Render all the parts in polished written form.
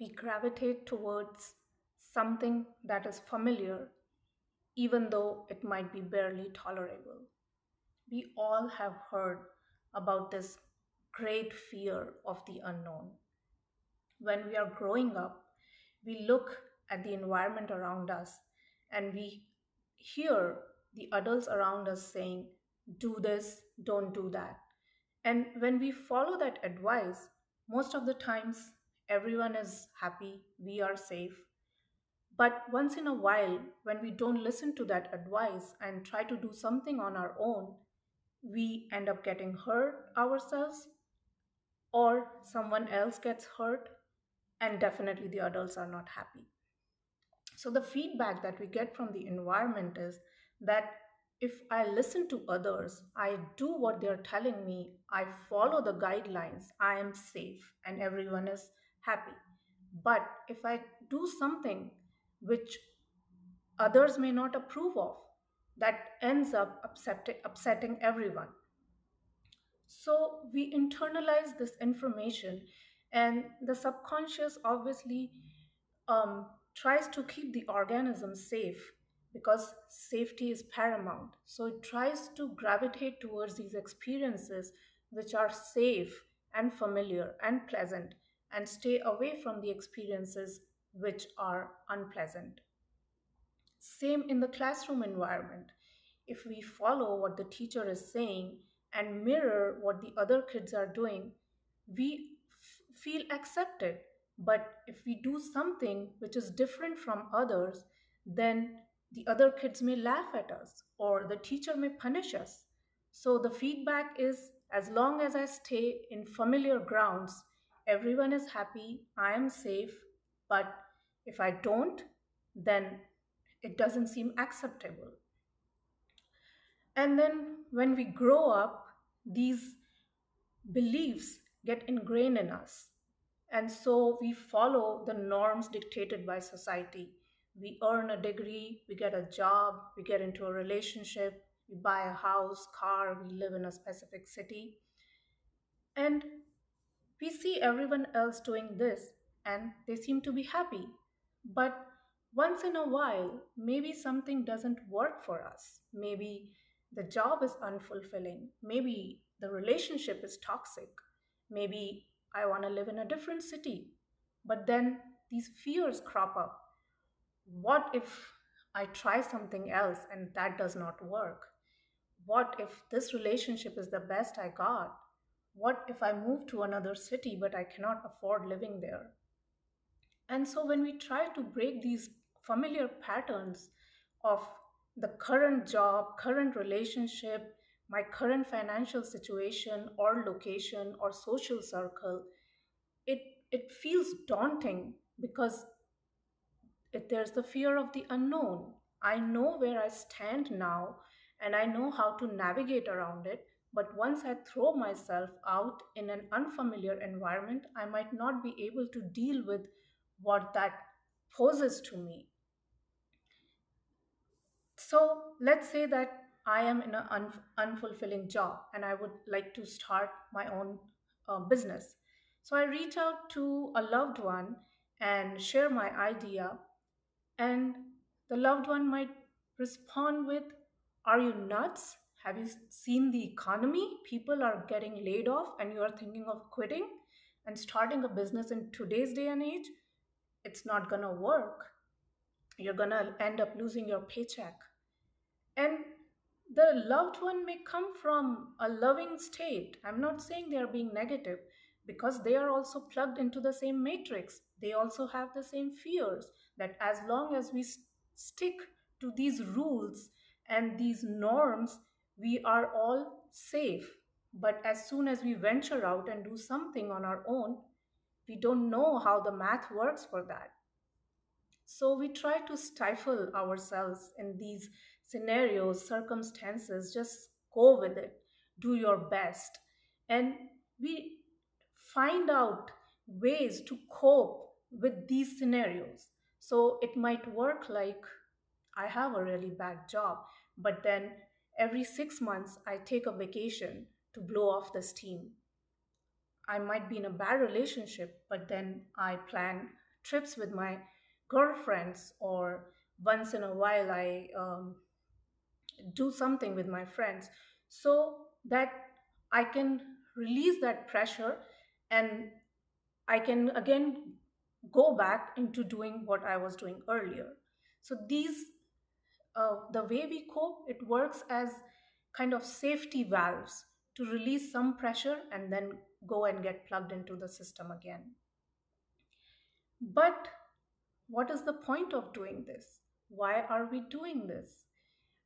We gravitate towards something that is familiar, even though it might be barely tolerable. We all have heard about this great fear of the unknown. When we are growing up, we look at the environment around us and we hear the adults around us saying, do this, don't do that. And when we follow that advice, most of the times everyone is happy, we are safe. But once in a while, when we don't listen to that advice and try to do something on our own, we end up getting hurt ourselves or someone else gets hurt, and definitely the adults are not happy. So, the feedback that we get from the environment is that if I listen to others, I do what they're telling me, I follow the guidelines, I am safe and everyone is happy. But if I do something which others may not approve of, that ends up upsetting everyone. So we internalize this information, and the subconscious obviously tries to keep the organism safe because safety is paramount. So it tries to gravitate towards these experiences which are safe and familiar and pleasant, and stay away from the experiences which are unpleasant. Same in the classroom environment. If we follow what the teacher is saying and mirror what the other kids are doing, we feel accepted. But if we do something which is different from others, then the other kids may laugh at us or the teacher may punish us. So the feedback is, as long as I stay in familiar grounds, everyone is happy, I am safe. But if I don't, then it doesn't seem acceptable. And then when we grow up, these beliefs get ingrained in us. And so we follow the norms dictated by society. We earn a degree, we get a job, we get into a relationship, we buy a house, car, we live in a specific city. And we see everyone else doing this and they seem to be happy. But once in a while, maybe something doesn't work for us. Maybe the job is unfulfilling. Maybe the relationship is toxic. Maybe I want to live in a different city. But then these fears crop up. What if I try something else and that does not work? What if this relationship is the best I got? What if I move to another city but I cannot afford living there? And so when we try to break these familiar patterns of the current job, current relationship, my current financial situation or location or social circle, it it feels daunting because there's the fear of the unknown. I know where I stand now and I know how to navigate around it. But once I throw myself out in an unfamiliar environment, I might not be able to deal with what that poses to me. So let's say that I am in an unfulfilling job and I would like to start my own business. So I reach out to a loved one and share my idea, and the loved one might respond with, are you nuts? Have you seen the economy? People are getting laid off, and you are thinking of quitting and starting a business in today's day and age? It's not going to work. You're going to end up losing your paycheck. And the loved one may come from a loving state. I'm not saying they are being negative because they are also plugged into the same matrix. They also have the same fears that as long as we stick to these rules and these norms, we are all safe. But as soon as we venture out and do something on our own, we don't know how the math works for that. So we try to stifle ourselves in these scenarios, circumstances, just go with it, do your best. And we find out ways to cope with these scenarios. So it might work like, I have a really bad job, but then every 6 months I take a vacation to blow off the steam. I might be in a bad relationship, but then I plan trips with my girlfriends, or once in a while I do something with my friends, so that I can release that pressure, and I can again go back into doing what I was doing earlier. So these, the way we cope, it works as kind of safety valves to release some pressure and then go and get plugged into the system again. But what is the point of doing this? Why are we doing this?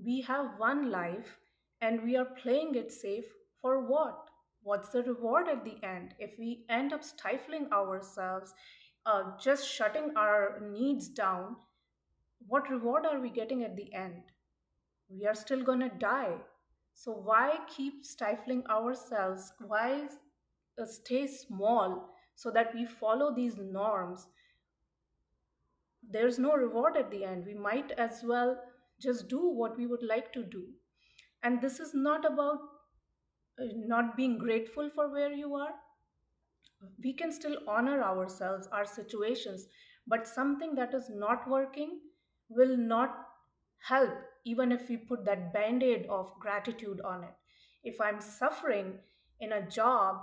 We have one life and we are playing it safe for what? What's the reward at the end? If we end up stifling ourselves, just shutting our needs down, what reward are we getting at the end? We are still gonna die. So, why keep stifling ourselves? Why stay small so that we follow these norms? There's no reward at the end. We might as well just do what we would like to do. And this is not about not being grateful for where you are. We can still honor ourselves, our situations, but something that is not working will not help even if we put that band aid of gratitude on it. If I'm suffering in a job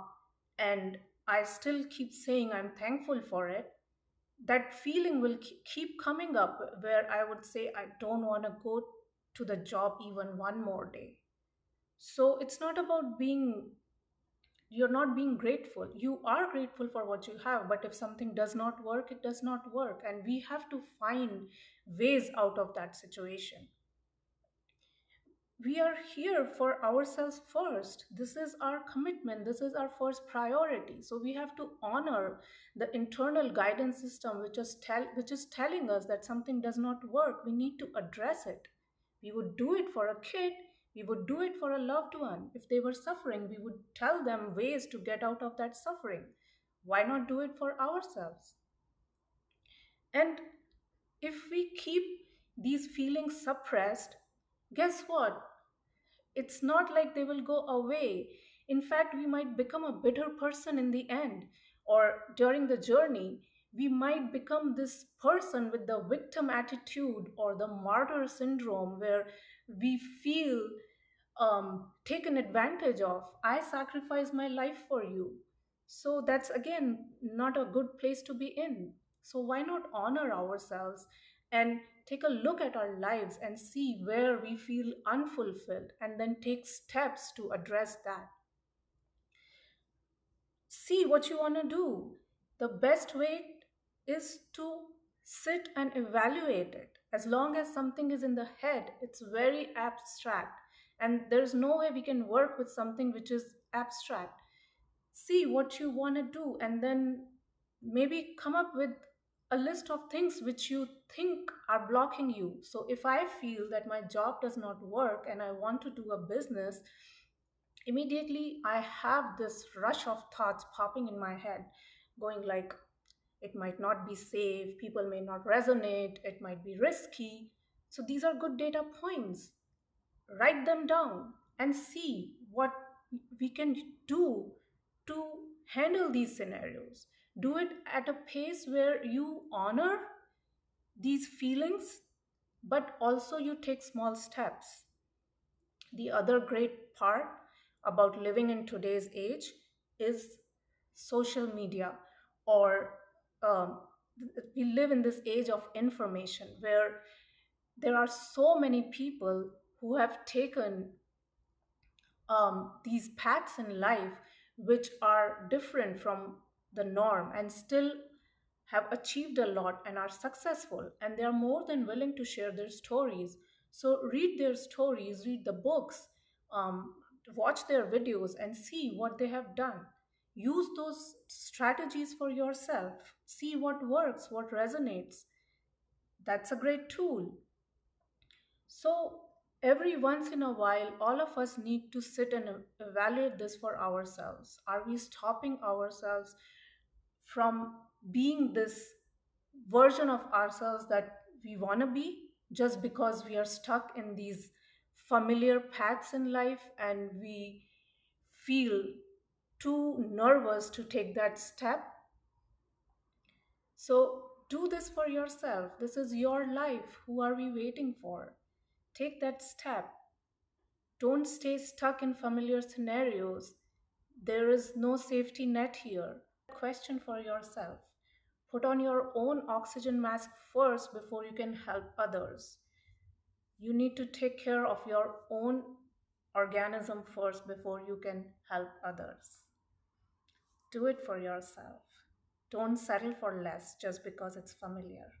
and I still keep saying I'm thankful for it, that feeling will keep coming up where I would say, I don't want to go to the job even one more day. So it's not about being, you're not being grateful. You are grateful for what you have, but if something does not work, it does not work. And we have to find ways out of that situation. We are here for ourselves first. This is our commitment. This is our first priority. So we have to honor the internal guidance system, which is telling us that something does not work. We need to address it. We would do it for a kid. We would do it for a loved one. If they were suffering, we would tell them ways to get out of that suffering. Why not do it for ourselves? And if we keep these feelings suppressed, guess what? It's not like they will go away. In fact, we might become a bitter person in the end, or during the journey, we might become this person with the victim attitude or the martyr syndrome where we feel taken advantage of. I sacrifice my life for you. So that's again not a good place to be in. So why not honor ourselves and take a look at our lives and see where we feel unfulfilled and then take steps to address that. See what you want to do. The best way is to sit and evaluate it. As long as something is in the head, it's very abstract. And there's no way we can work with something which is abstract. See what you want to do and then maybe come up with a list of things which you think are blocking you. So if I feel that my job does not work and I want to do a business, immediately I have this rush of thoughts popping in my head, going like, it might not be safe, people may not resonate, it might be risky. So these are good data points. Write them down and see what we can do to handle these scenarios. Do it at a pace where you honor these feelings, but also you take small steps. The other great part about living in today's age is social media, or um, we live in this age of information where there are so many people who have taken these paths in life which are different from the norm and still have achieved a lot and are successful, and they are more than willing to share their stories. So read their stories, read the books, um, watch their videos and see what they have done. Use those strategies for yourself, see what works, what resonates. That's a great tool. So, every once in a while, all of us need to sit and evaluate this for ourselves. Are we stopping ourselves from being this version of ourselves that we want to be just because we are stuck in these familiar paths in life and we feel too nervous to take that step? So, Do this for yourself. This is your life. Who are we waiting for? Take that step. Don't stay stuck in familiar scenarios. There is no safety net here. Question for yourself. Put on your own oxygen mask first before you can help others. You need to take care of your own organism first before you can help others. Do it for yourself. Don't settle for less just because it's familiar.